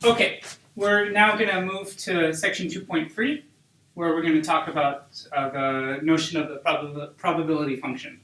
Okay, we're now going to move to section 2.3, where we're going to talk about the notion of the probability function.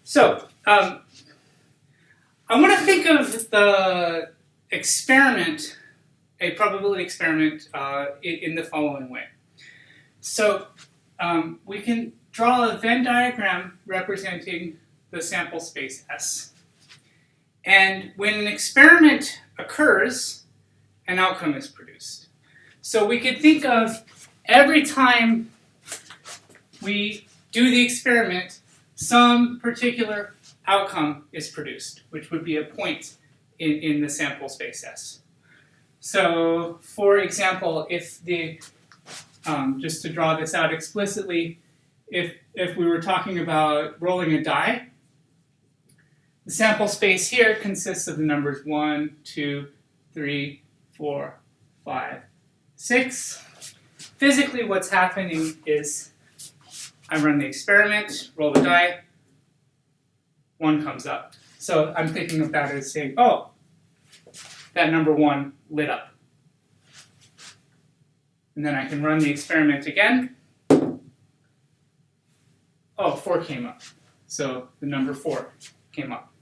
So, I want to think of the experiment, a probability experiment, in the following way. So, we can draw a Venn diagram representing the sample space S. And when an experiment occurs, an outcome is produced. So we could think of every time we do the experiment, some particular outcome is produced, which would be a point in the sample space S. So, for example, if the, just to draw this out explicitly, if we were talking about rolling a die, the sample space here consists of the numbers 1, 2, 3, 4, 5, 6. Physically, what's happening is I run the experiment, roll the die, 1 comes up. So I'm thinking of that as saying, oh, that number 1 lit up. And then I can run the experiment again. Oh, 4 came up. So the number 4 came up.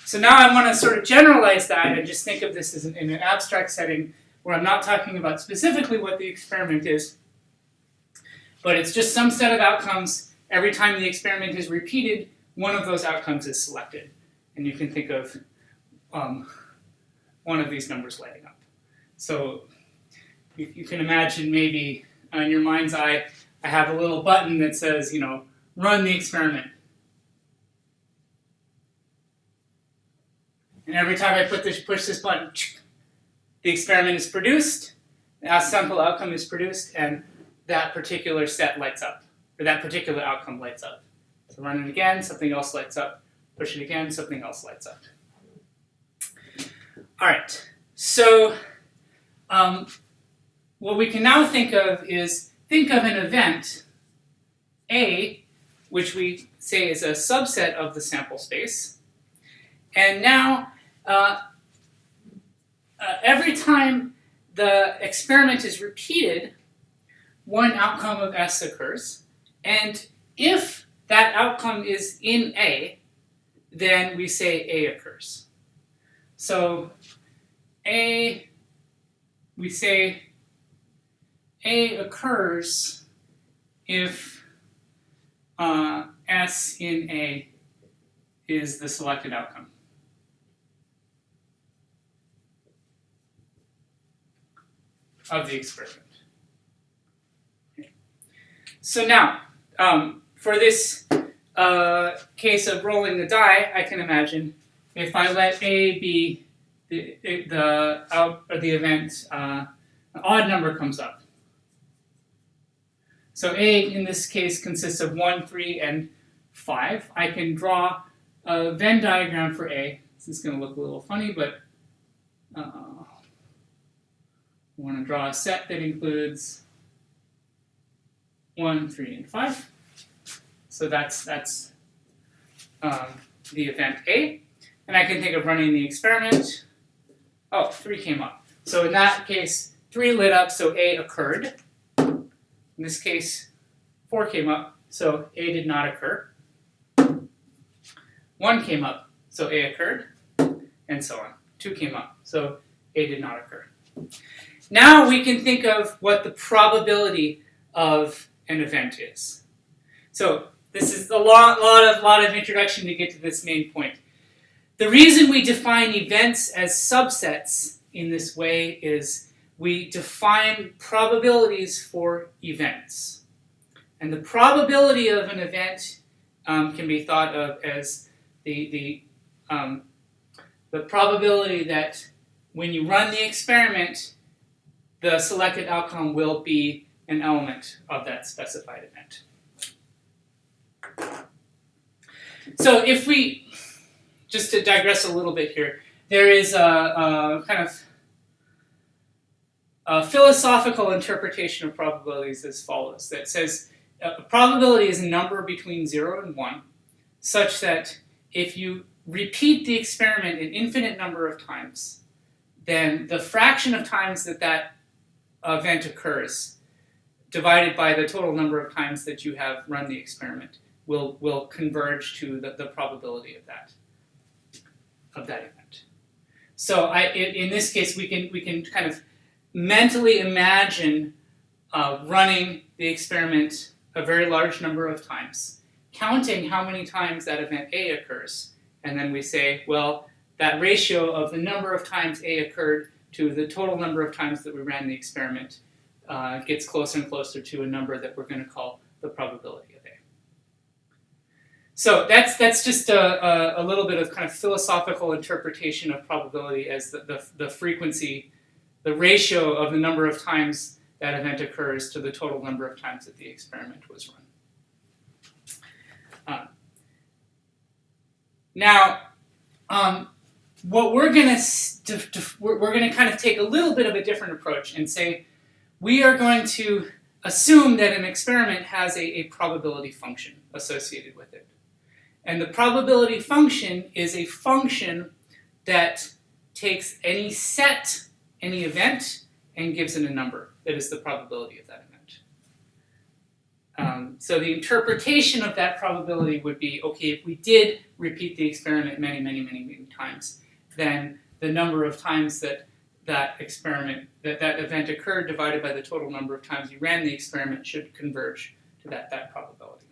So now I want to sort of generalize that and just think of this as in an abstract setting where I'm not talking about specifically what the experiment is, but it's just some set of outcomes. Every time the experiment is repeated, one of those outcomes is selected. And you can think of one of these numbers lighting up. So you can imagine maybe in your mind's eye, I have a little button that says, run the experiment. And every time I push this button, the experiment is produced, the sample outcome is produced, and that particular set lights up, or that particular outcome lights up. So run it again, something else lights up. Push it again, something else lights up. All right, so what we can now think of is, think of an event, A, which we say is a subset of the sample space. And now, every time the experiment is repeated, one outcome of S occurs. And if that outcome is in A, then we say A occurs. So we say A occurs if S in A is the selected outcome. Of the experiment. So now, for this case of rolling the die, I can imagine if I let A be the event, an odd number comes up. So A in this case consists of 1, 3, and 5. I can draw a Venn diagram for A. This is going to look a little funny, but I want to draw a set that includes 1, 3, and 5. So that's the event A. And I can think of running the experiment. Oh, 3 came up. So in that case, 3 lit up, so A occurred. In this case, 4 came up, so A did not occur. 1 came up, so A occurred, and so on. 2 came up, so A did not occur. Now we can think of what the probability of an event is. So this is a lot of introduction to get to this main point. The reason we define events as subsets in this way is we define probabilities for events. And the probability of an event can be thought of as the probability that when you run the experiment, the selected outcome will be an element of that specified event. So if we, just to digress a little bit here, there is a kind of a philosophical interpretation of probabilities as follows, that says a probability is a number between 0 and 1, such that if you repeat the experiment an infinite number of times, then the fraction of times that that event occurs, divided by the total number of times that you have run the experiment, will converge to the probability of that event. So in this case, we can kind of mentally imagine running the experiment a very large number of times, counting how many times that event A occurs, and then we say, well, that ratio of the number of times A occurred to the total number of times that we ran the experiment gets closer and closer to a number that we're going to call the probability of A. So that's just a little bit of kind of philosophical interpretation of probability as the frequency, the ratio of the number of times that event occurs to the total number of times that the experiment was run. Now, what we're going to kind of take a little bit of a different approach and say we are going to assume that an experiment has a probability function associated with it. And the probability function is a function that takes any set, any event, and gives it a number that is the probability of that event. So the interpretation of that probability would be, okay, if we did repeat the experiment many, many, many, many times, then the number of times that that event occurred divided by the total number of times you ran the experiment should converge to that probability.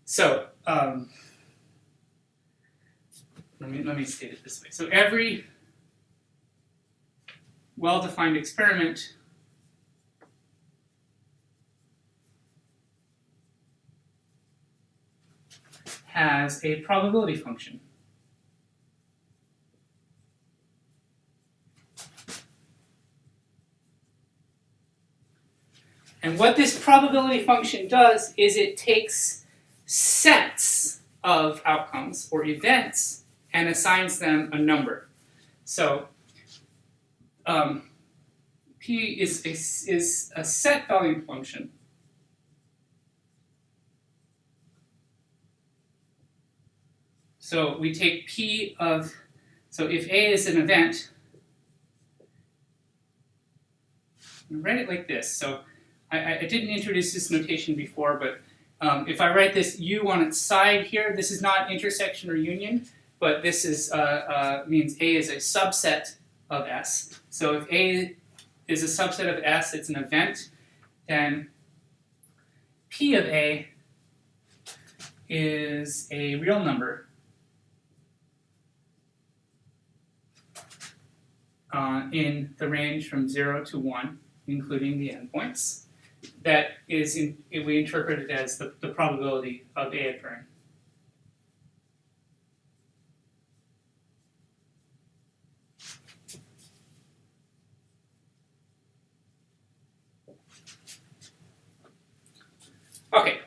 So let me state it this way. So every well-defined experiment has a probability function. And what this probability function does is it takes sets of outcomes or events and assigns them a number. So P is a set value function. So we take P of, so if A is an event, we write it like this. So I didn't introduce this notation before, but if I write this U on its side here, this is not intersection or union, but this is means A is a subset of S. So if A is a subset of S, it's an event, then P of A is a real number in the range from 0 to 1, including the endpoints. That is, we interpret it as the probability of A occurring. Okay,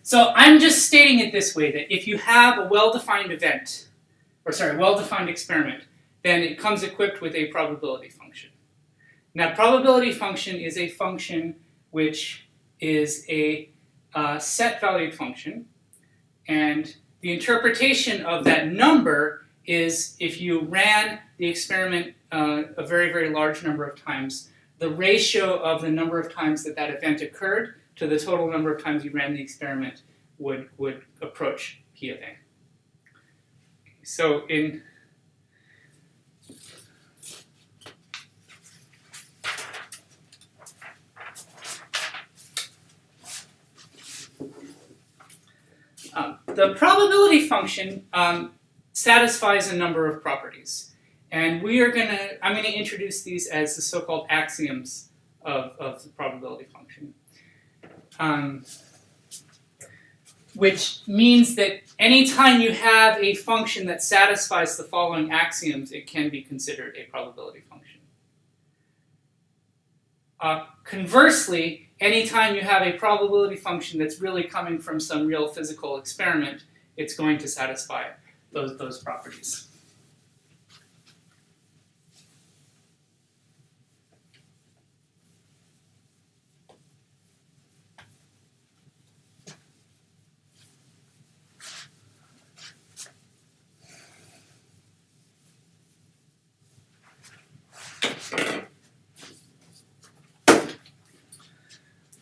so I'm just stating it this way, that if you have a well-defined event, or sorry, well-defined experiment, then it comes equipped with a probability function. Now, probability function is a function which is a set-valued function, and the interpretation of that number is if you ran the experiment a very, very large number of times, the ratio of the number of times that that event occurred to the total number of times you ran the experiment would approach P of A. So in the probability function satisfies a number of properties, and I'm going to introduce these as the so-called axioms of the probability function. which means that anytime you have a function that satisfies the following axioms, it can be considered a probability function. Conversely, anytime you have a probability function that's really coming from some real physical experiment, it's going to satisfy those properties.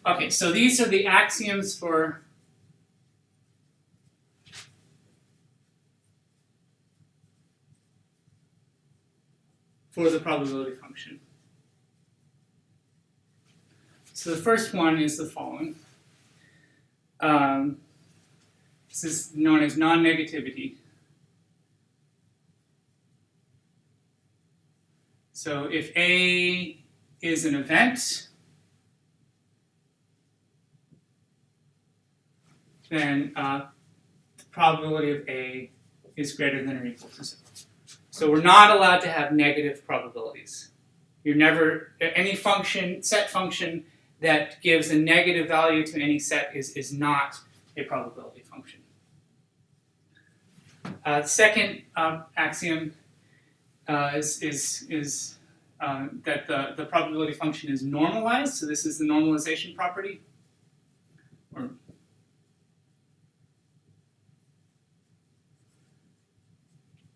Okay, so these are the axioms for the probability function. So the first one is the following. This is known as non-negativity. So if A is an event, then the probability of A is greater than or equal to 0. So we're not allowed to have negative probabilities. You're never, any function, set function that gives a negative value to any set is not a probability function. The second axiom is that the probability function is normalized. So this is the normalization property. Or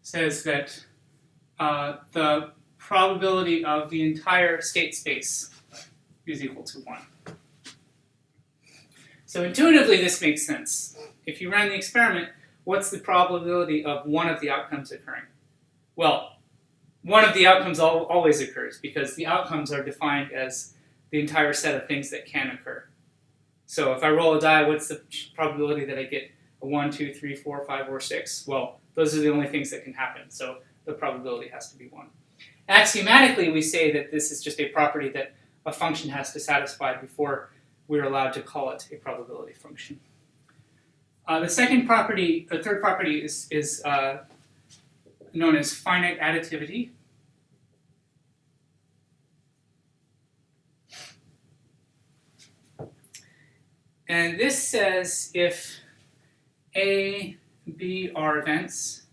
says that the probability of the entire state space is equal to 1. So intuitively this makes sense. If you ran the experiment, what's the probability of one of the outcomes occurring? Well, one of the outcomes always occurs because the outcomes are defined as the entire set of things that can occur. So if I roll a die, what's the probability that I get a 1, 2, 3, 4, 5, or 6? Well, those are the only things that can happen, so the probability has to be 1. Axiomatically, we say that this is just a property that a function has to satisfy before we're allowed to call it a probability function. The third property is known as finite additivity. And this says if A, B are events,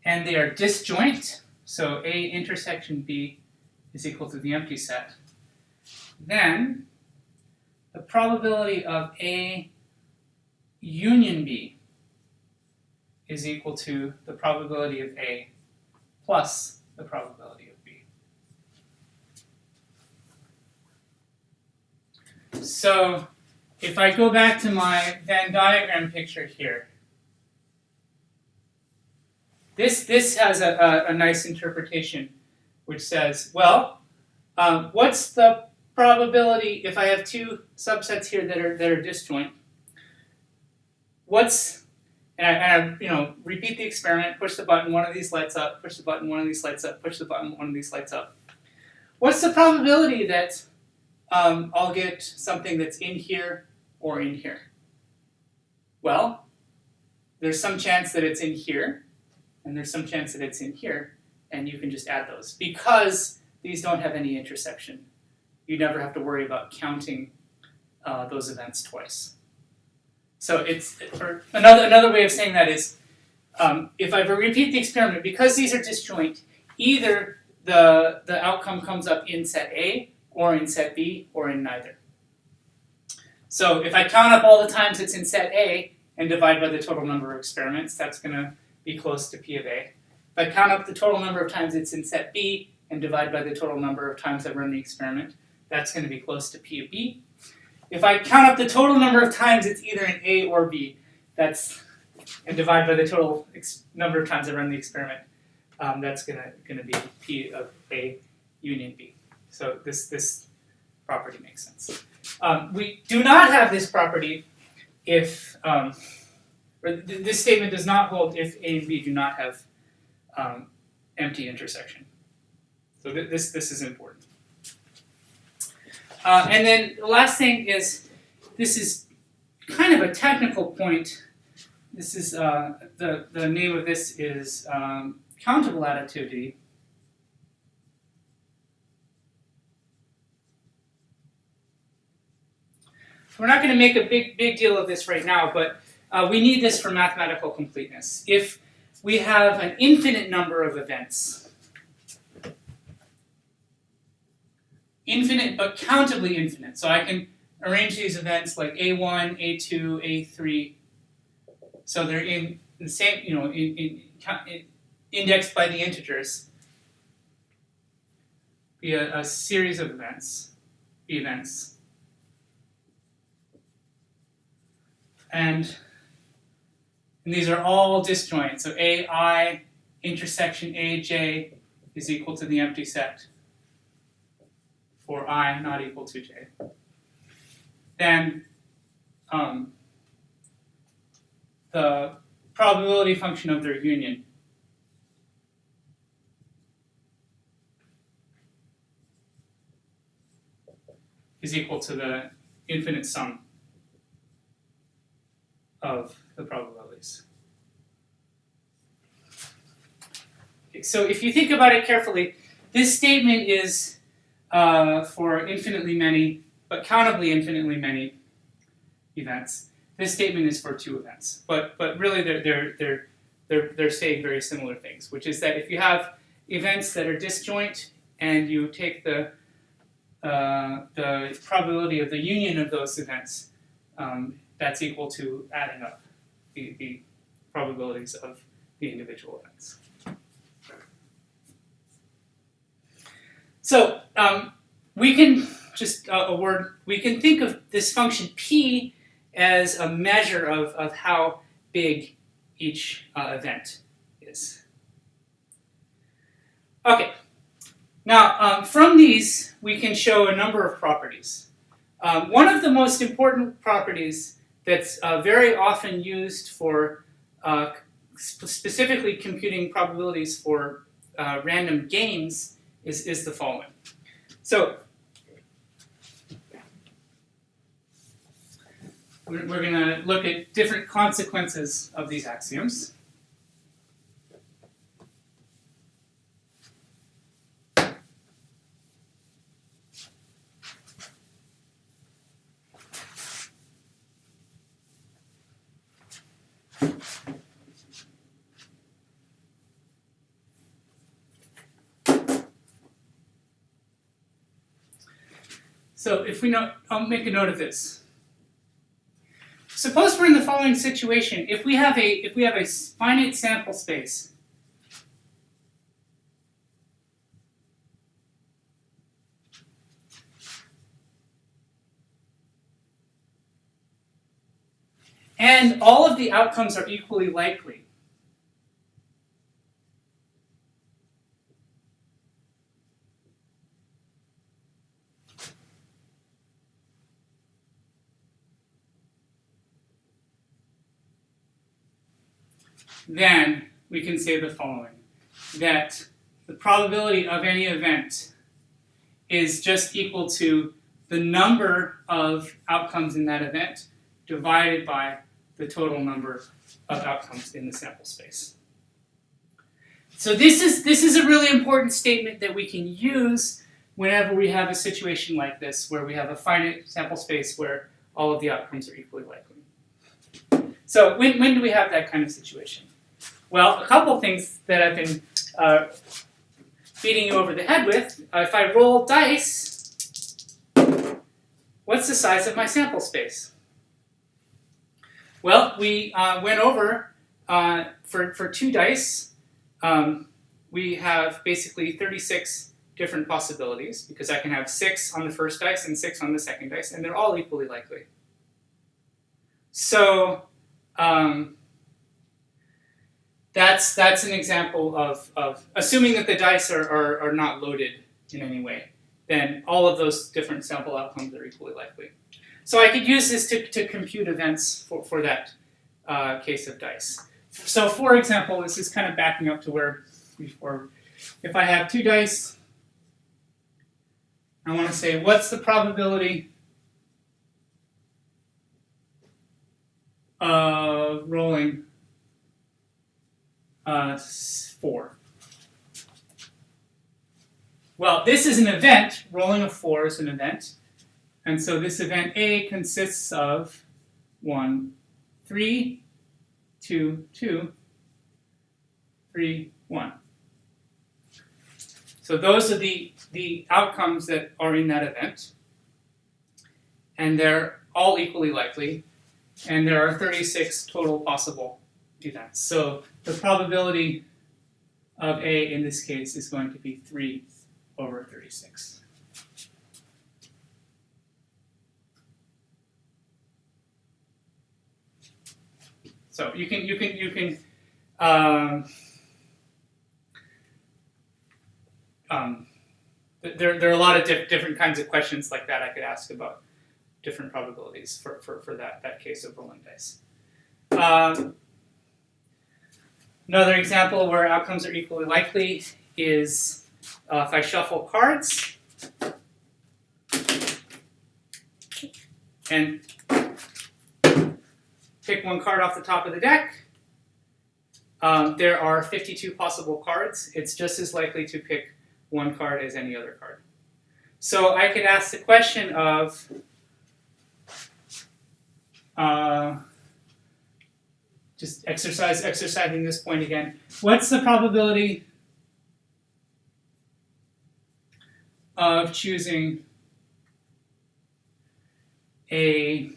and they are disjoint, so A intersection B is equal to the empty set, then the probability of A union B is equal to the probability of A plus the probability of B. So if I go back to my Venn diagram picture here, this has a nice interpretation which says, well, what's the probability if I have two subsets here that are disjoint? And I repeat the experiment, push the button, one of these lights up, push the button, one of these lights up, push the button, one of these lights up. What's the probability that I'll get something that's in here or in here? Well, there's some chance that it's in here, and there's some chance that it's in here, and you can just add those. Because these don't have any intersection, you never have to worry about counting those events twice. So another way of saying that is, if I repeat the experiment, because these are disjoint, either the outcome comes up in set A, or in set B, or in neither. So if I count up all the times it's in set A and divide by the total number of experiments, that's going to be close to P of A. If I count up the total number of times it's in set B and divide by the total number of times I've run the experiment, that's going to be close to P of B. If I count up the total number of times it's either in A or B, and divide by the total number of times I run the experiment, that's going to be P of A union B. So this property makes sense. We do not have this property if, this statement does not hold if A and B do not have empty intersection. So this is important. And then the last thing is, this is kind of a technical point. This is the name of this is countable additivity. We're not going to make a big deal of this right now, but we need this for mathematical completeness. If we have an infinite number of events, infinite but countably infinite, so I can arrange these events like A1, A2, A3, so they're in the same, indexed by the integers, be a series of events. And these are all disjoint. So AI intersection AJ is equal to the empty set for I not equal to J. Then the probability function of their union is equal to the infinite sum of the probabilities. Okay, so if you think about it carefully, this statement is for infinitely many, but countably infinitely many events. This statement is for 2 events, but really they're saying very similar things, which is that if you have events that are disjoint and you take the probability of the union of those events, that's equal to adding up the probabilities of the individual events. So we can just we can think of this function p as a measure of how big each event is. Okay, now from these we can show a number of properties. One of the most important properties that's very often used for specifically computing probabilities for random games is the following. So we're going to look at different consequences of these axioms. So if we know, I'll make a note of this. Suppose we're in the following situation. If we have a finite sample space, and all of the outcomes are equally likely, then we can say the following, that the probability of any event is just equal to the number of outcomes in that event divided by the total number of outcomes in the sample space. So this is a really important statement that we can use whenever we have a situation like this, where we have a finite sample space where all of the outcomes are equally likely. So when do we have that kind of situation? Well, a couple things that I've been beating you over the head with. If I roll dice, what's the size of my sample space? Well, we went over for 2 dice, we have basically 36 different possibilities, because I can have 6 on the first dice and 6 on the second dice, and they're all equally likely. So that's an example of assuming that the dice are not loaded in any way, then all of those different sample outcomes are equally likely. So I could use this to compute events for that case of dice. So for example, this is kind of backing up to where before, if I have 2 dice, I want to say what's the probability rolling 4. Well, this is an event. Rolling a 4 is an event. And so this event A consists of 1, 3, 2, 2, 3, 1. So those are the outcomes that are in that event. And they're all equally likely. And there are 36 total possible events. So the probability of A in this case is going to be 3 over 36. So you can there are a lot of different kinds of questions like that I could ask about different probabilities for that case of rolling dice. Another example where outcomes are equally likely is if I shuffle cards and pick one card off the top of the deck. There are 52 possible cards. It's just as likely to pick one card as any other card. So I could ask the question of just exercising this point again. What's the probability of choosing a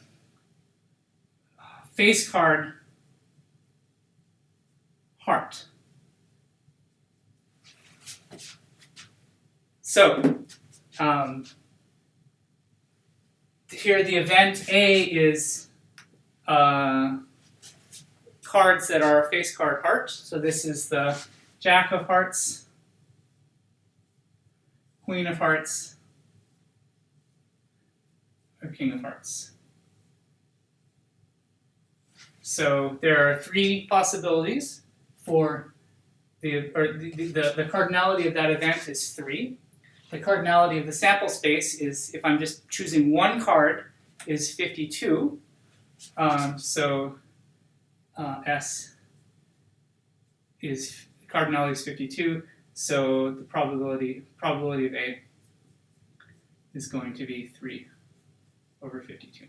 face card heart? So here the event A is cards that are face card heart. So this is the Jack of Hearts, Queen of Hearts, or King of Hearts. So there are 3 possibilities for the cardinality of that event is 3. The cardinality of the sample space is, if I'm just choosing one card, is 52. S is cardinality is 52. So the probability of A is going to be 3 over 52.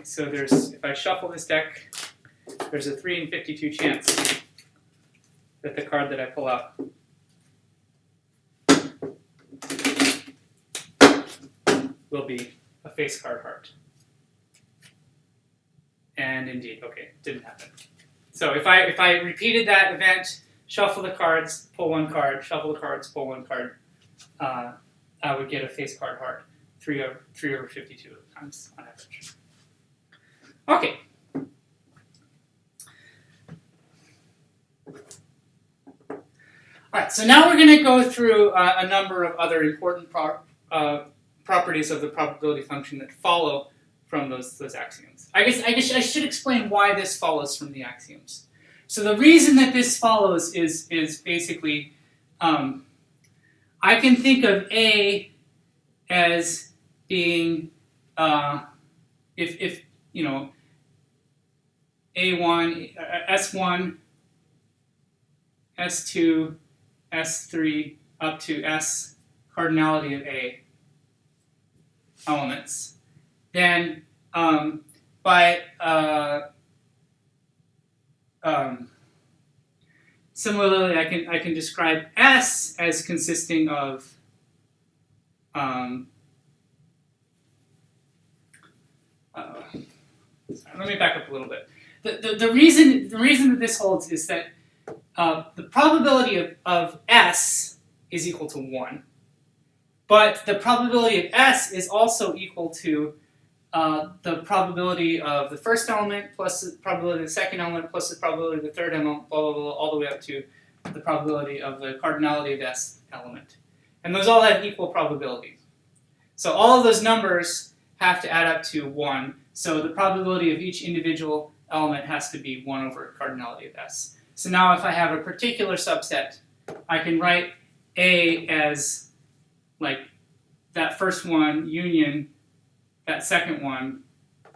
So if I shuffle this deck, there's a 3 in 52 chance that the card that I pull out will be a face card heart. And indeed, okay, didn't happen. So if I repeated that event, shuffle the cards, pull one card, shuffle the cards, pull one card, I would get a face card heart 3 over 52 times on average. Okay. All right, so now we're going to go through a number of other important properties of the probability function that follow from those axioms. I guess I should explain why this follows from the axioms. So the reason that this follows is basically I can think of A as being if you know A1, S1, S2, S3 up to S cardinality of A elements, then similarly I can describe S as consisting of let me back up a little bit. The reason that this holds is that the probability of S is equal to 1, but the probability of S is also equal to the probability of the first element plus the probability of the second element plus the probability of the third element, blah, blah, blah, all the way up to the probability of the cardinality of S element. And those all have equal probability. So all of those numbers have to add up to 1. So the probability of each individual element has to be 1 over cardinality of S. So now if I have a particular subset, I can write A as like that first one union that second one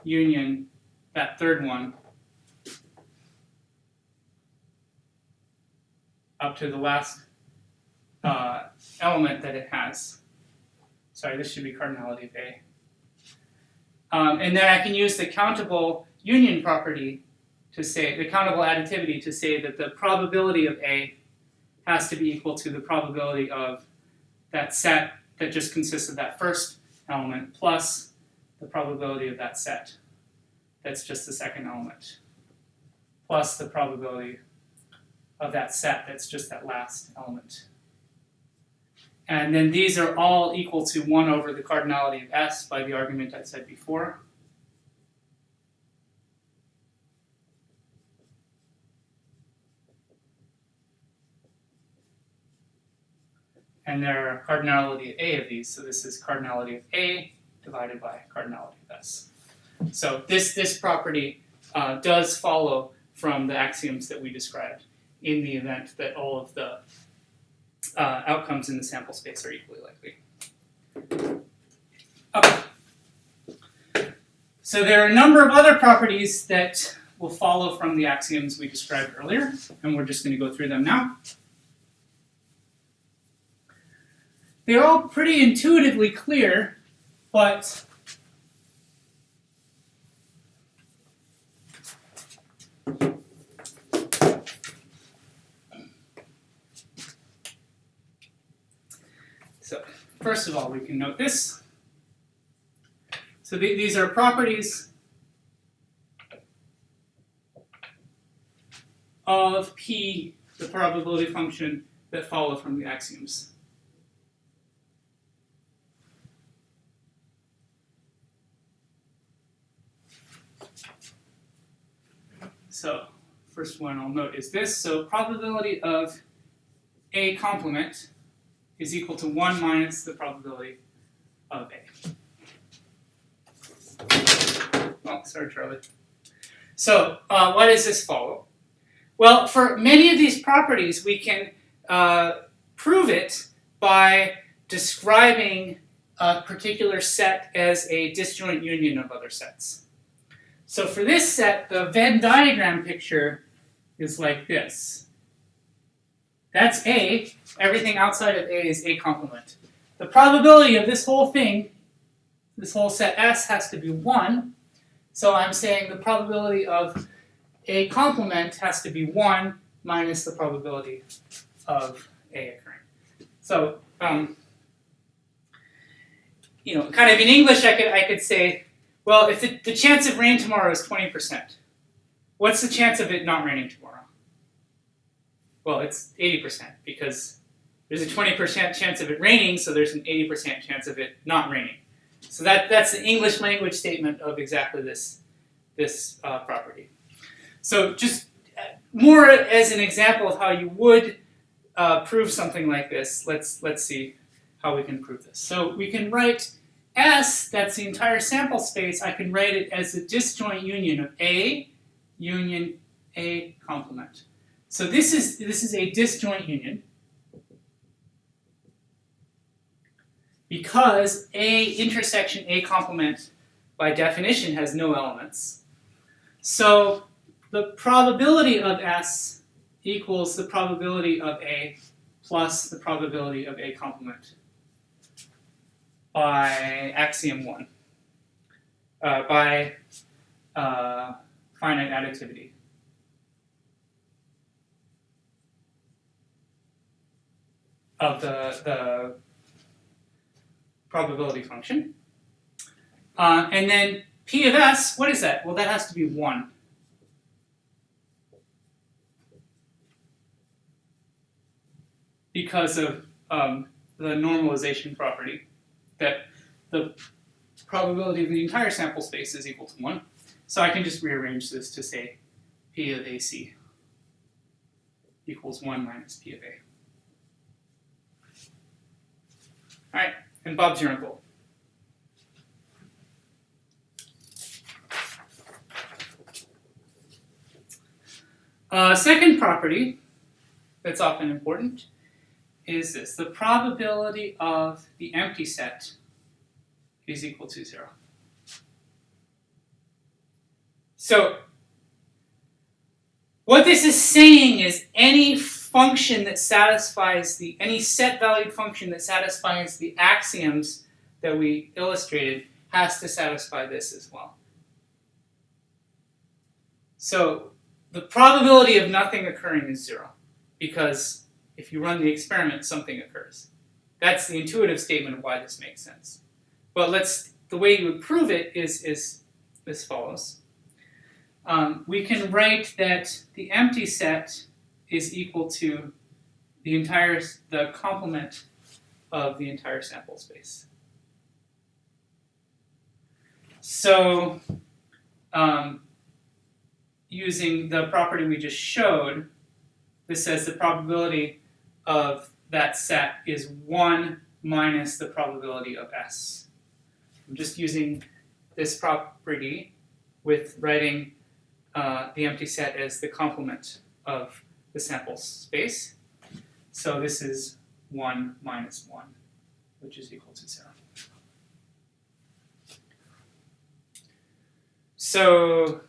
union that third one up to the last element that it has. Sorry, this should be cardinality of A. And then I can use the countable union property to say, the countable additivity to say that the probability of A has to be equal to the probability of that set that just consists of that first element plus the probability of that set that's just the second element plus the probability of that set that's just that last element. And then these are all equal to 1 over the cardinality of S by the argument I said before. And there are cardinality of A of these, so this is cardinality of A divided by cardinality of S. So this property does follow from the axioms that we described in the event that all of the outcomes in the sample space are equally likely. Okay. So there are a number of other properties that will follow from the axioms we described earlier, and we're just going to go through them now. They're all pretty intuitively clear, but so first of all, we can note this. So these are properties of P, the probability function, that follow from the axioms. So first one I'll note is this. So probability of A complement is equal to 1 minus the probability of A. Oh, sorry, Charlie. So why does this follow? Well, for many of these properties, we can prove it by describing a particular set as a disjoint union of other sets. So for this set, the Venn diagram picture is like this. That's A. Everything outside of A is A complement. The probability of this whole thing, this whole set S, has to be 1. So I'm saying the probability of A complement has to be 1 minus the probability of A occurring. So, kind of in English, I could say, well, if the chance of rain tomorrow is 20%, what's the chance of it not raining tomorrow? Well, it's 80% because there's a 20% chance of it raining, so there's an 80% chance of it not raining. So that's the English language statement of exactly this property. So just more as an example of how you would prove something like this, let's see how we can prove this. So we can write S, that's the entire sample space, I can write it as the disjoint union of A union A complement. So this is a disjoint union because A intersection A complement by definition has no elements. So the probability of S equals the probability of A plus the probability of A complement by axiom 1, by finite additivity. Of the probability function. And then P of S, what is that? Well, that has to be 1. Because of the normalization property, that the probability of the entire sample space is equal to 1. So I can just rearrange this to say P of AC equals 1 minus P of A. All right, and Bob's your uncle. Second property that's often important is this. The probability of the empty set is equal to 0. So what this is saying is any function that satisfies any set-valued function that satisfies the axioms that we illustrated has to satisfy this as well. So the probability of nothing occurring is 0, because if you run the experiment, something occurs. That's the intuitive statement of why this makes sense. But the way you would prove it is as follows. We can write that the empty set is equal to the complement of the entire sample space. So using the property we just showed, this says the probability of that set is 1 minus the probability of S. I'm just using this property with writing the empty set as the complement of the sample space. So this is 1 minus 1, which is equal to 0. So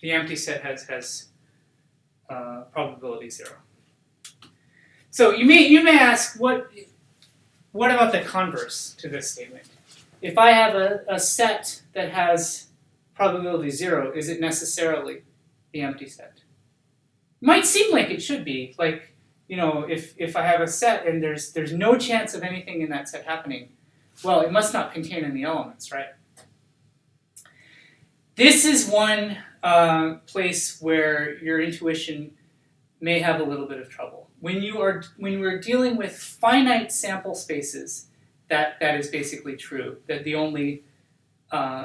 the empty set has probability 0. So you may ask, what about the converse to this statement? If I have a set that has probability 0, is it necessarily the empty set? It might seem like it should be. Like, if I have a set and there's no chance of anything in that set happening, well, it must not contain any elements, right? This is one place where your intuition may have a little bit of trouble. When we're dealing with finite sample spaces, that is basically true. That the only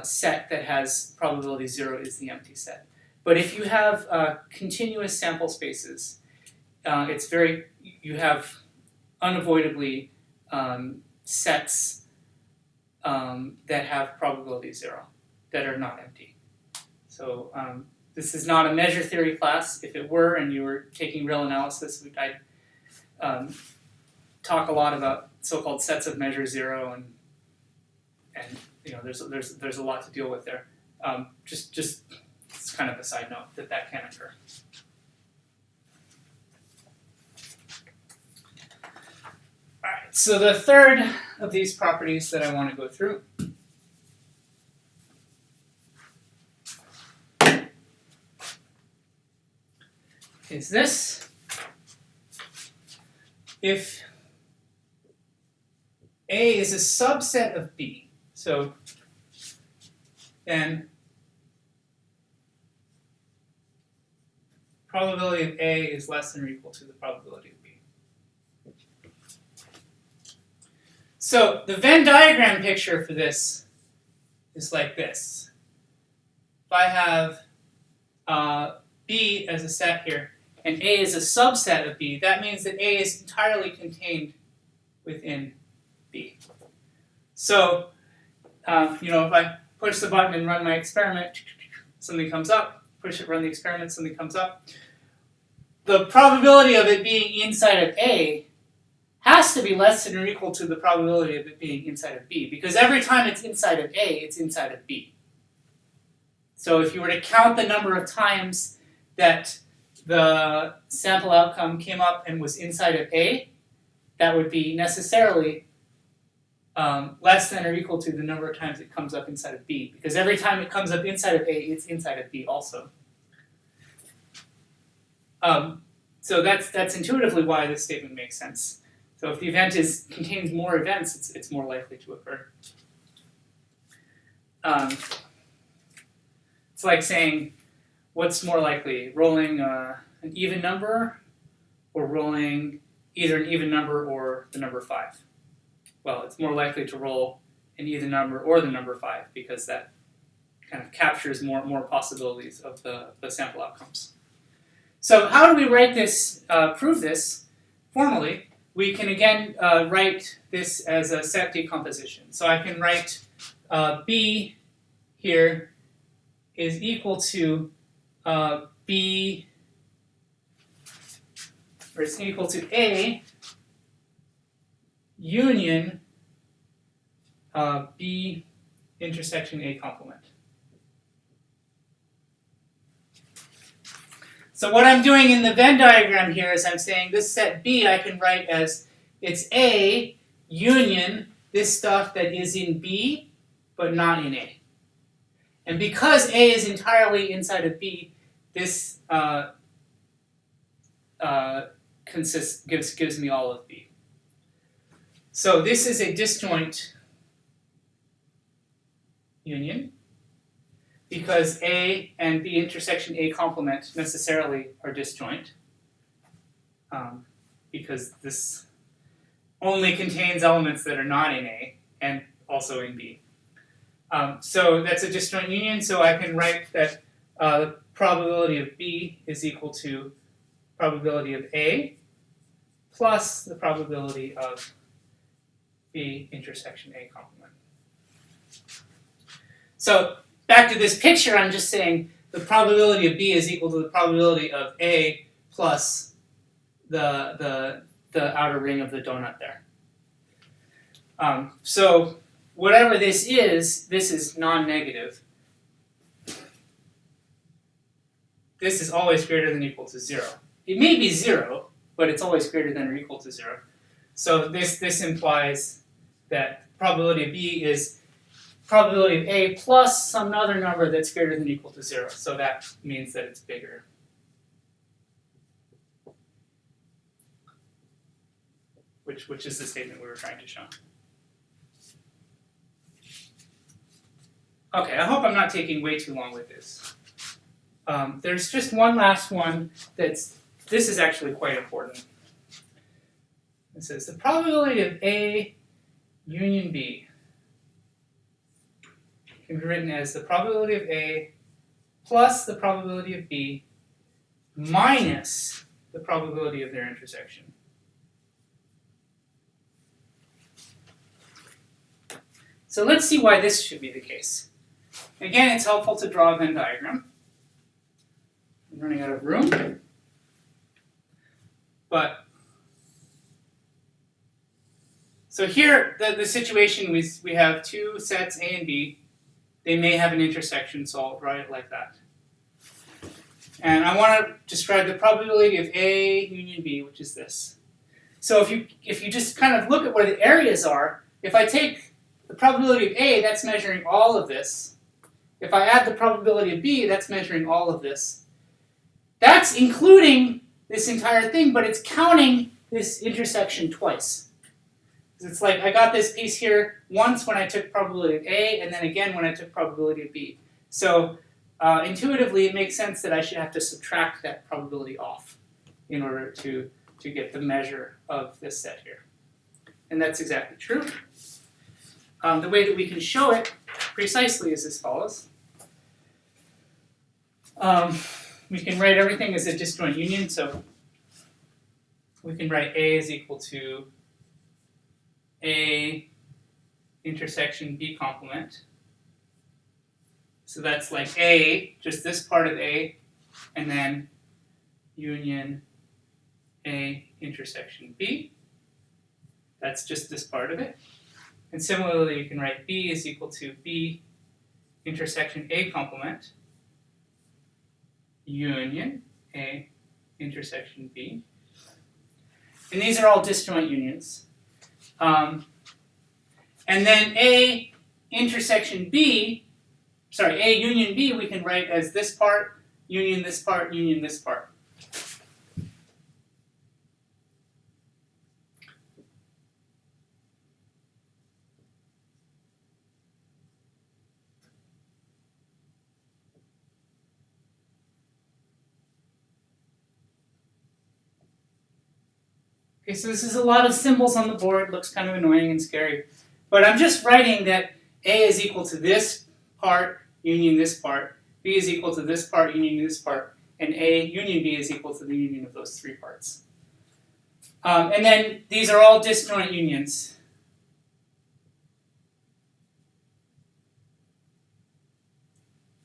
set that has probability 0 is the empty set. But if you have continuous sample spaces, you have unavoidably sets that have probability 0 that are not empty. So this is not a measure theory class. If it were, and you were taking real analysis, I'd talk a lot about so-called sets of measure 0, and there's a lot to deal with there. Just it's kind of a side note that can occur. All right. So the third of these properties that I want to go through is this. If A is a subset of B, so then probability of A is less than or equal to the probability of B. So the Venn diagram picture for this is like this. If I have B as a set here, and A is a subset of B, that means that A is entirely contained within B. So, if I push the button and run my experiment, something comes up. Push it, run the experiment, something comes up. The probability of it being inside of A has to be less than or equal to the probability of it being inside of B, because every time it's inside of A, it's inside of B. So if you were to count the number of times that the sample outcome came up and was inside of A, that would be necessarily less than or equal to the number of times it comes up inside of B, because every time it comes up inside of A, it's inside of B also. So that's intuitively why this statement makes sense. So if the event contains more events, it's more likely to occur. It's like saying, what's more likely, rolling an even number or rolling either an even number or the number 5? Well, it's more likely to roll an even number or the number 5, because that kind of captures more possibilities of the sample outcomes. So how do we write this, prove this formally? We can again write this as a set decomposition. So I can write B here is equal to B, or it's equal to A union B intersection A complement. So what I'm doing in the Venn diagram here is I'm saying this set B I can write as it's A union this stuff that is in B but not in A. And because A is entirely inside of B, this gives me all of B. So this is a disjoint union because A and B intersection A complement necessarily are disjoint because this only contains elements that are not in A and also in B. So that's a disjoint union, so I can write that the probability of B is equal to probability of A plus the probability of B intersection A complement. So back to this picture, I'm just saying the probability of B is equal to the probability of A plus the outer ring of the donut there. So whatever this is non-negative. This is always greater than or equal to 0. It may be 0, but it's always greater than or equal to 0. So this implies that probability of B is probability of A plus some other number that's greater than or equal to 0. So that means that it's bigger. Which is the statement we were trying to show. Okay, I hope I'm not taking way too long with this. There's just one last one this is actually quite important. It says the probability of A union B can be written as the probability of A plus the probability of B minus the probability of their intersection. So let's see why this should be the case. Again, it's helpful to draw a Venn diagram. I'm running out of room. But so here, the situation we have two sets A and B. They may have an intersection, so I'll write it like that. And I want to describe the probability of A union B, which is this. So if you just kind of look at where the areas are, if I take the probability of A, that's measuring all of this. If I add the probability of B, that's measuring all of this. That's including this entire thing, but it's counting this intersection twice. It's like I got this piece here once when I took probability of A, and then again when I took probability of B. So intuitively, it makes sense that I should have to subtract that probability off in order to get the measure of this set here. And that's exactly true. The way that we can show it precisely is as follows. We can write everything as a disjoint union, so we can write A is equal to A intersection B complement. So that's like A, just this part of A, and then union A intersection B. That's just this part of it. And similarly, you can write B is equal to B intersection A complement union A intersection B. And these are all disjoint unions. And then A intersection B, A union B, we can write as this part, union this part, union this part. Okay, so this is a lot of symbols on the board, looks kind of annoying and scary. But I'm just writing that A is equal to this part, union this part, B is equal to this part, union this part, and A union B is equal to the union of those three parts. And then these are all disjoint unions.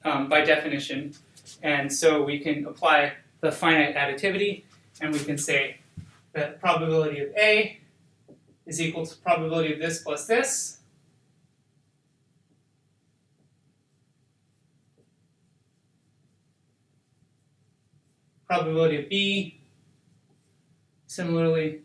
By definition. And so we can apply the finite additivity, and we can say that probability of A is equal to probability of this plus this. probability of B, similarly.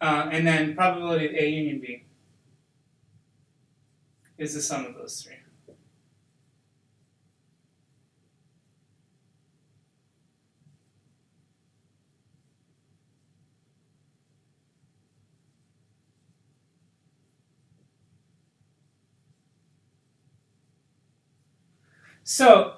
And then probability of A union B is the sum of those three. So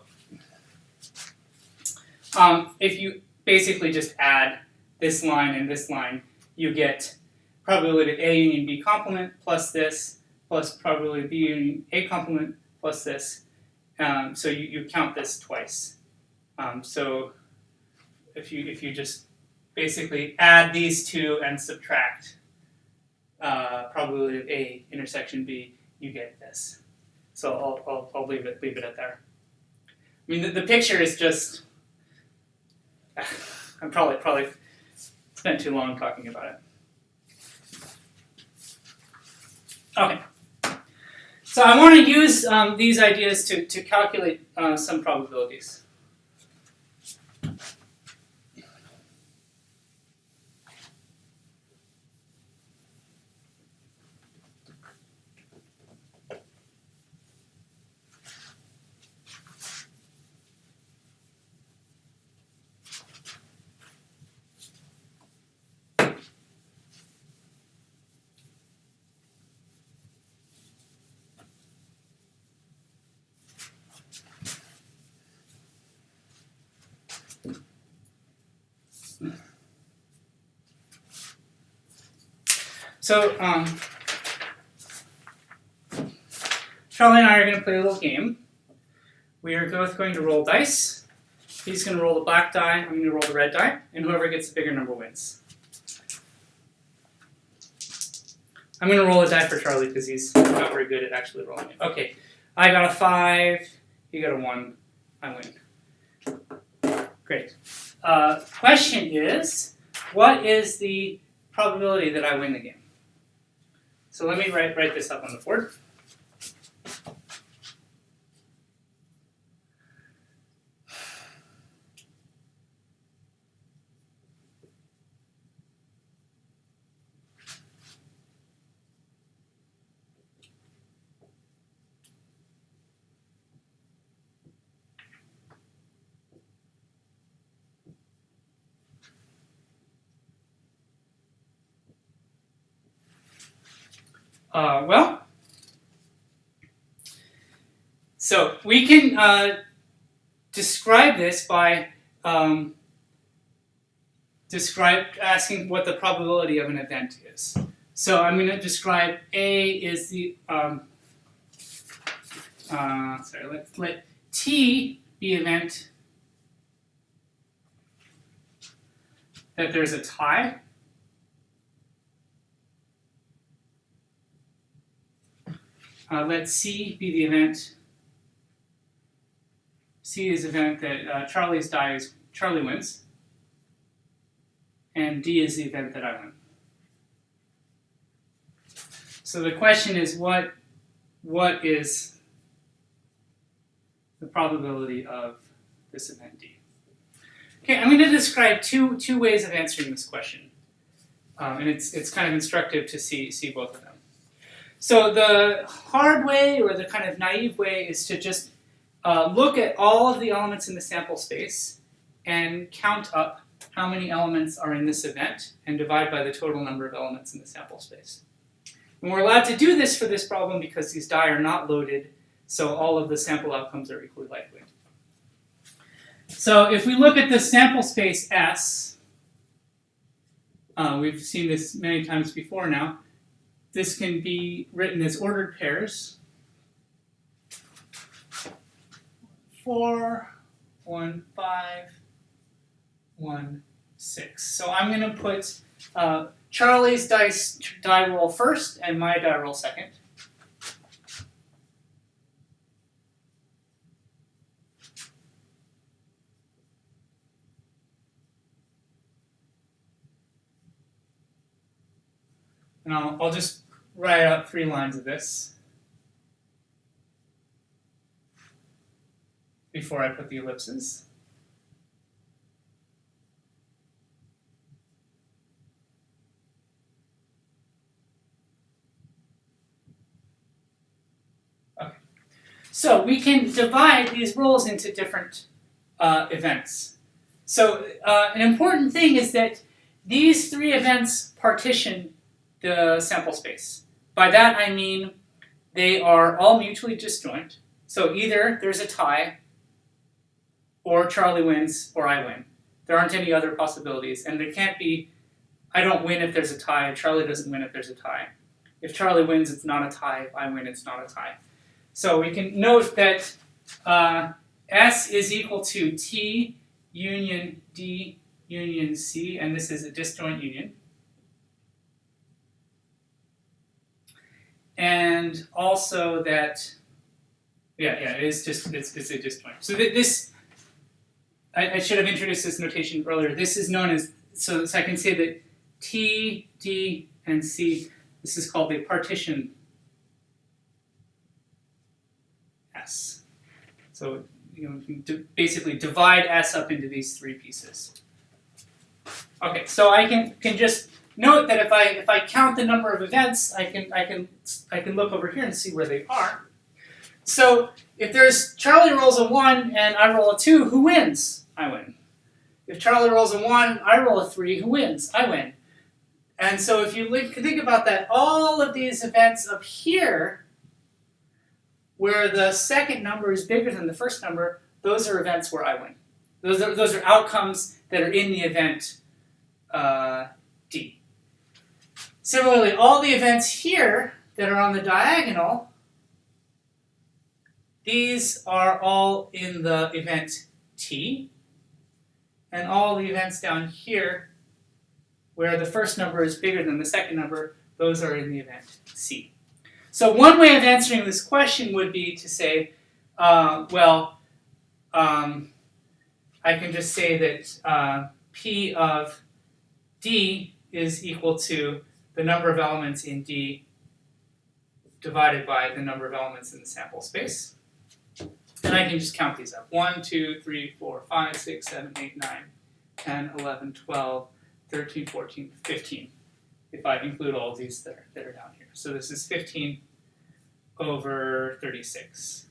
if you basically just add this line and this line, you get probability of A union B complement plus this, plus probability of B union A complement plus this. So you count this twice. So if you just basically add these two and subtract probability of A intersection B, you get this. So I'll leave it at there. I mean, the picture is just. I'm probably spent too long talking about it. Okay. So I want to use these ideas to calculate some probabilities. So Charlie and I are going to play a little game. We are both going to roll dice. He's going to roll the black die, I'm going to roll the red die, and whoever gets the bigger number wins. I'm going to roll a die for Charlie because he's not very good at actually rolling it. Okay, I got a 5, you got a 1, I win. Great. Question is, what is the probability that I win the game? So let me write this up on the board. So we can describe this by asking what the probability of an event is. So I'm going to describe A is the let T be event that there's a tie. Let C be the event. C is the event that Charlie's die is Charlie wins. And D is the event that I win. So the question is, what is the probability of this event D? Okay, I'm going to describe two ways of answering this question. And it's kind of instructive to see both of them. So the hard way, or the kind of naive way, is to just look at all of the elements in the sample space and count up how many elements are in this event and divide by the total number of elements in the sample space. And we're allowed to do this for this problem because these die are not loaded, so all of the sample outcomes are equally likely. So if we look at the sample space S, we've seen this many times before now. This can be written as ordered pairs. 4, 1, 5, 1, 6. So I'm going to put Charlie's die roll first and my die roll second. And I'll just write out 3 lines of this before I put the ellipses. Okay. So we can divide these rules into different events. So an important thing is that these 3 events partition the sample space. By that I mean they are all mutually disjoint. So either there's a tie, or Charlie wins, or I win. There aren't any other possibilities, and there can't be, I don't win if there's a tie, Charlie doesn't win if there's a tie. If Charlie wins, it's not a tie. If I win, it's not a tie. So we can note that S is equal to T union D union C, and this is a disjoint union. And also that, it's a disjoint. So this, I should have introduced this notation earlier. This is known as, so I can say that T, D, and C, this is called a partition S. So you can basically divide S up into these 3 pieces. Okay, so I can just note that if I count the number of events, I can look over here and see where they are. So if there's Charlie rolls a 1 and I roll a 2, who wins? I win. If Charlie rolls a 1, I roll a 3, who wins? I win. And so if you think about that, all of these events up here, where the second number is bigger than the first number, those are events where I win. Those are outcomes that are in the event D. Similarly, all the events here that are on the diagonal, these are all in the event T, and all the events down here, where the first number is bigger than the second number, those are in the event C. So one way of answering this question would be to say, I can just say that P of D is equal to the number of elements in D divided by the number of elements in the sample space. And I can just count these up. 1, 2, 3, 4, 5, 6, 7, 8, 9, 10, 11, 12, 13, 14, 15. If I include all of these that are down here. So this is 15 over 36,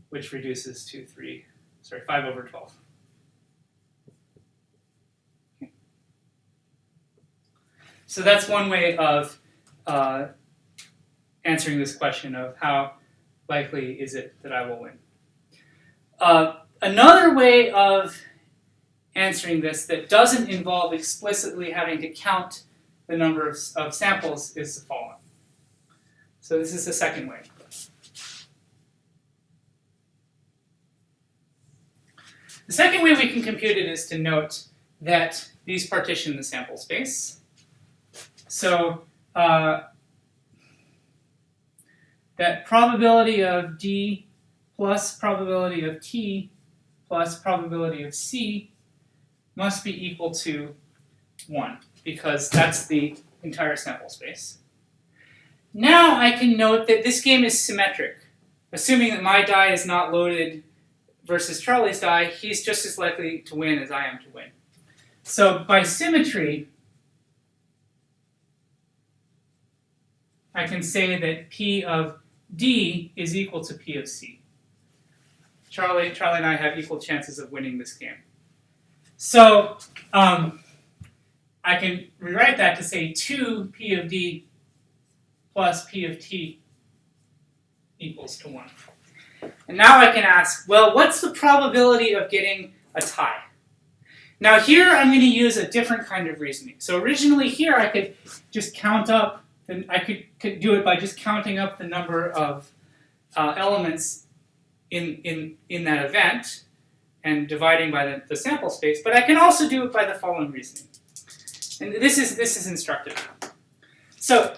which reduces to 5 over 12. Okay. So that's one way of answering this question of how likely is it that I will win. Another way of answering this that doesn't involve explicitly having to count the number of samples is the following. So this is the second way. The second way we can compute it is to note that these partition the sample space. So that probability of D plus probability of T plus probability of C must be equal to 1, because that's the entire sample space. Now I can note that this game is symmetric. Assuming that my die is not loaded versus Charlie's die, he's just as likely to win as I am to win. So by symmetry, I can say that P of D is equal to P of C. Charlie and I have equal chances of winning this game. So I can rewrite that to say 2 P of D plus P of T equals to 1. And now I can ask, well, what's the probability of getting a tie? Now here I'm going to use a different kind of reasoning. So originally here I could just count up, and I could do it by just counting up the number of elements in that event and dividing by the sample space, but I can also do it by the following reasoning. And this is instructive. So,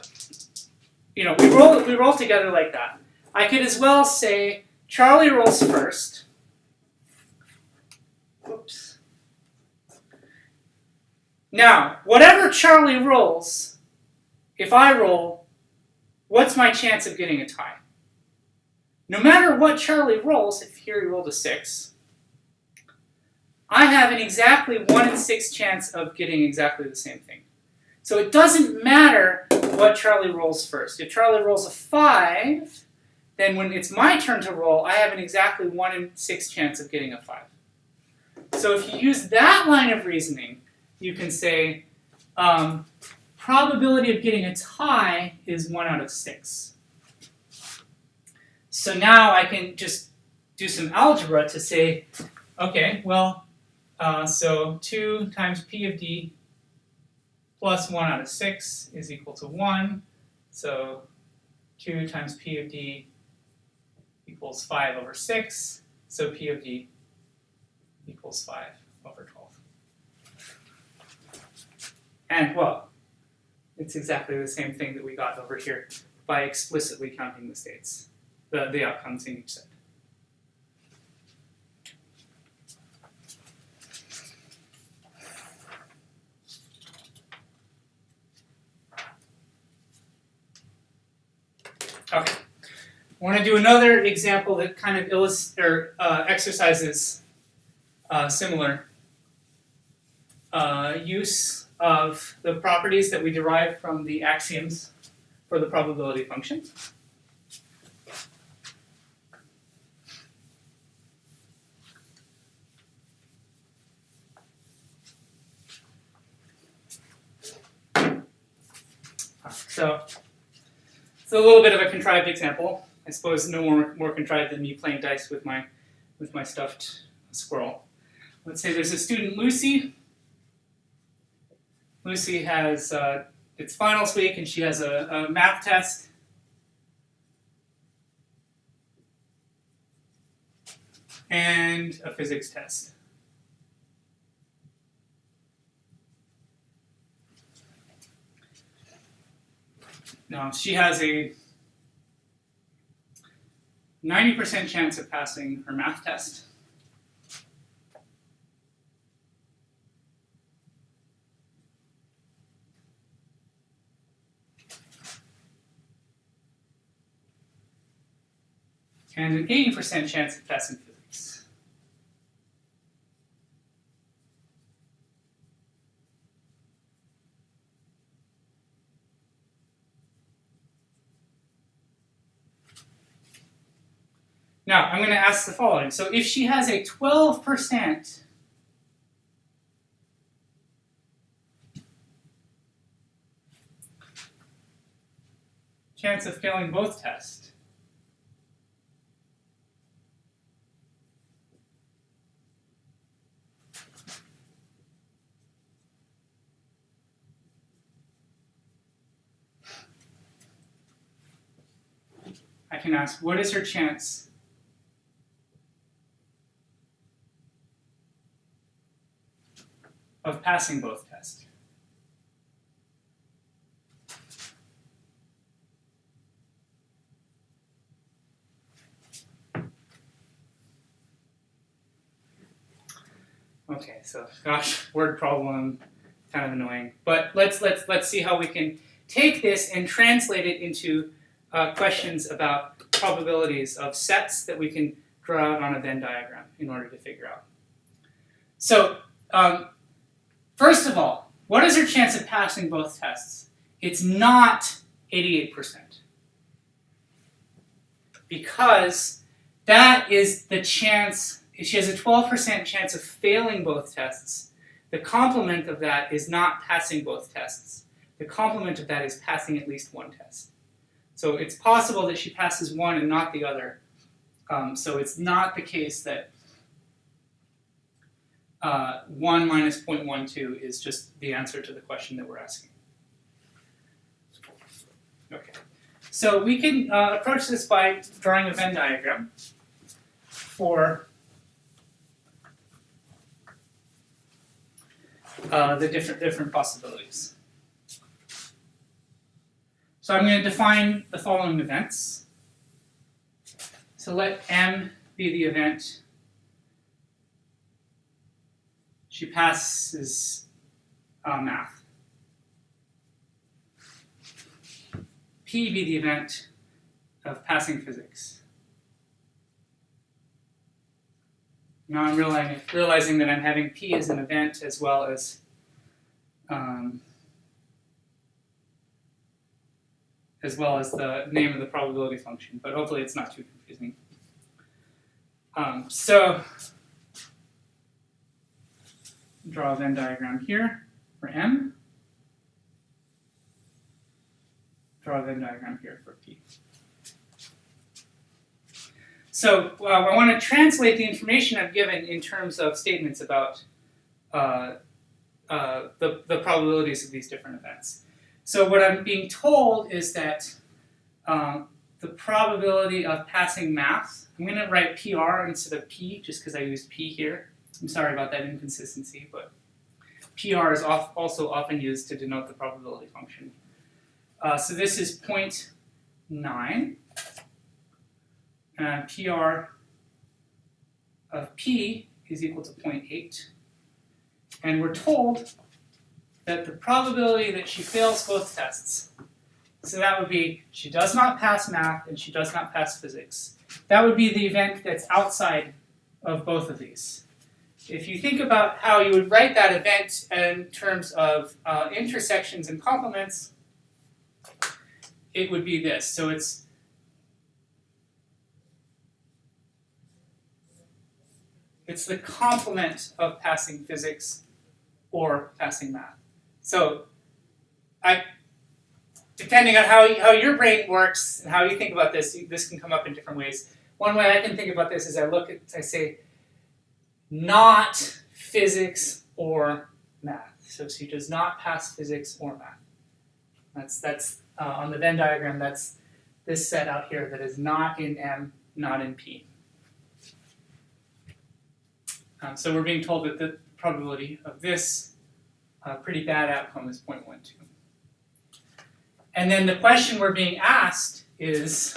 we roll together like that. I could as well say Charlie rolls first. Whoops. Now, whatever Charlie rolls, if I roll, what's my chance of getting a tie? No matter what Charlie rolls, if here he rolled a 6, I have an exactly 1 in 6 chance of getting exactly the same thing. So it doesn't matter what Charlie rolls first. If Charlie rolls a 5, then when it's my turn to roll, I have an exactly 1 in 6 chance of getting a 5. So if you use that line of reasoning, you can say probability of getting a tie is 1 out of 6. So now I can just do some algebra to say, okay, well, so 2 times P of D plus 1 out of 6 is equal to 1. So 2 times P of D equals 5 over 6. So P of D equals 5 over 12. And, well, it's exactly the same thing that we got over here by explicitly counting the states, the outcomes in each set. Okay, I want to do another example that kind of exercises similar use of the properties that we derive from the axioms for the probability function. So it's a little bit of a contrived example. I suppose no more contrived than me playing dice with my stuffed squirrel. Let's say there's a student, Lucy. Lucy has it's finals week and she has a math test. And a physics test. Now, she has a 90% chance of passing her math test. And an 80% chance of passing physics. Now, I'm going to ask the following. So if she has a 12% chance of failing both tests, I can ask, what is her chance of passing both tests? Okay, so gosh, word problem, kind of annoying. But let's see how we can take this and translate it into questions about probabilities of sets that we can draw out on a Venn diagram in order to figure out. So, first of all, what is her chance of passing both tests? It's not 88%. Because that is the chance, if she has a 12% chance of failing both tests, the complement of that is not passing both tests. The complement of that is passing at least one test. So it's possible that she passes one and not the other. So it's not the case that 1 minus 0.12 is just the answer to the question that we're asking. Okay. So we can approach this by drawing a Venn diagram for the different possibilities. So I'm going to define the following events. So let M be the event. She passes math. P be the event of passing physics. Now I'm realizing that I'm having P as an event as well as the name of the probability function, but hopefully it's not too confusing. So draw a Venn diagram here for M. Draw a Venn diagram here for P. So I want to translate the information I've given in terms of statements about the probabilities of these different events. So what I'm being told is that the probability of passing math, I'm going to write PR instead of P just because I used P here. I'm sorry about that inconsistency, but PR is also often used to denote the probability function. So this is 0.9. PR of P is equal to 0.8. And we're told that the probability that she fails both tests, so that would be she does not pass math and she does not pass physics. That would be the event that's outside of both of these. If you think about how you would write that event in terms of intersections and complements, it would be this. So it's the complement of passing physics or passing math. So depending on how your brain works and how you think about this, this can come up in different ways. One way I can think about this is I say not physics or math. So she does not pass physics or math. That's on the Venn diagram, that's this set out here that is not in M, not in P. So we're being told that the probability of this pretty bad outcome is 0.12. And then the question we're being asked is,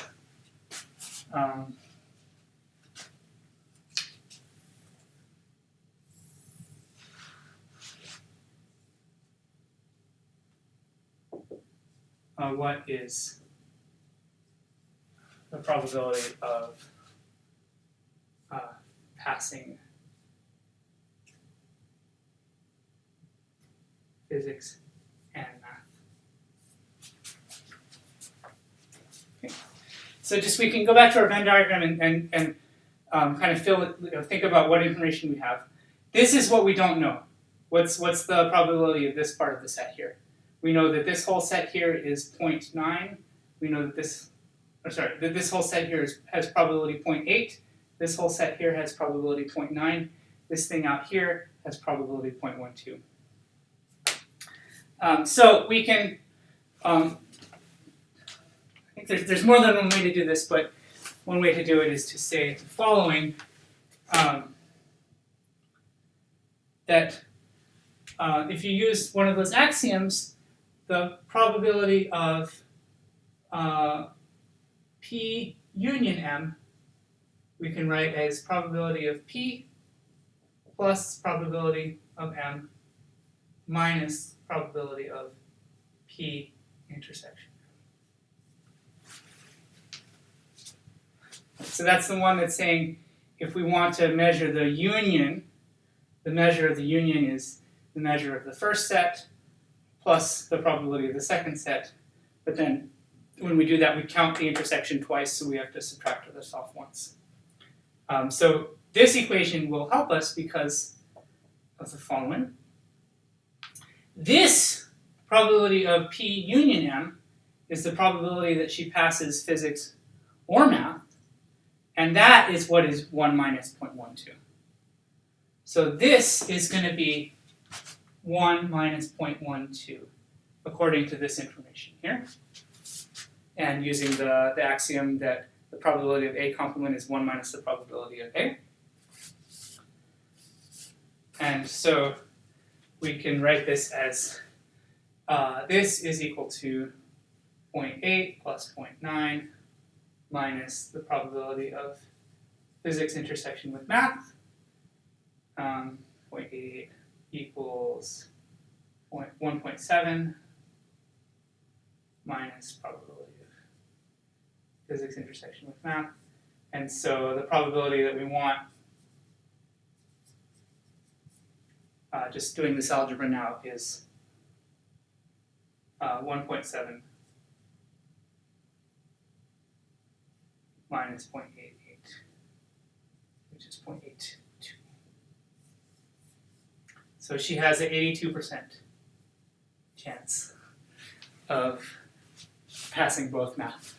what is the probability of passing physics and math? Okay. So we can go back to our Venn diagram and kind of think about what information we have. This is what we don't know. What's the probability of this part of the set here? We know that this whole set here is 0.9. We know that this whole set here has probability 0.8. This whole set here has probability 0.9. This thing out here has probability 0.12. So we can, I think there's more than one way to do this, but one way to do it is to say the following, that if you use one of those axioms, the probability of P union M, we can write as probability of P plus probability of M minus probability of P intersection. So that's the one that's saying if we want to measure the union, the measure of the union is the measure of the first set plus the probability of the second set. But then when we do that, we count the intersection twice, so we have to subtract this off once. So this equation will help us because of the following. This probability of P union M is the probability that she passes physics or math, and that is what is 1 minus 0.12. So this is going to be 1 minus 0.12, according to this information here. And using the axiom that the probability of A complement is 1 minus the probability of A. And so we can write this as this is equal to 0.8 plus 0.9 minus the probability of physics intersection with math. 0.88 equals 1.7 minus probability of physics intersection with math. And so the probability that we want, just doing this algebra now, is 1.7 minus 0.88, which is 0.82. So she has an 82% chance of passing both math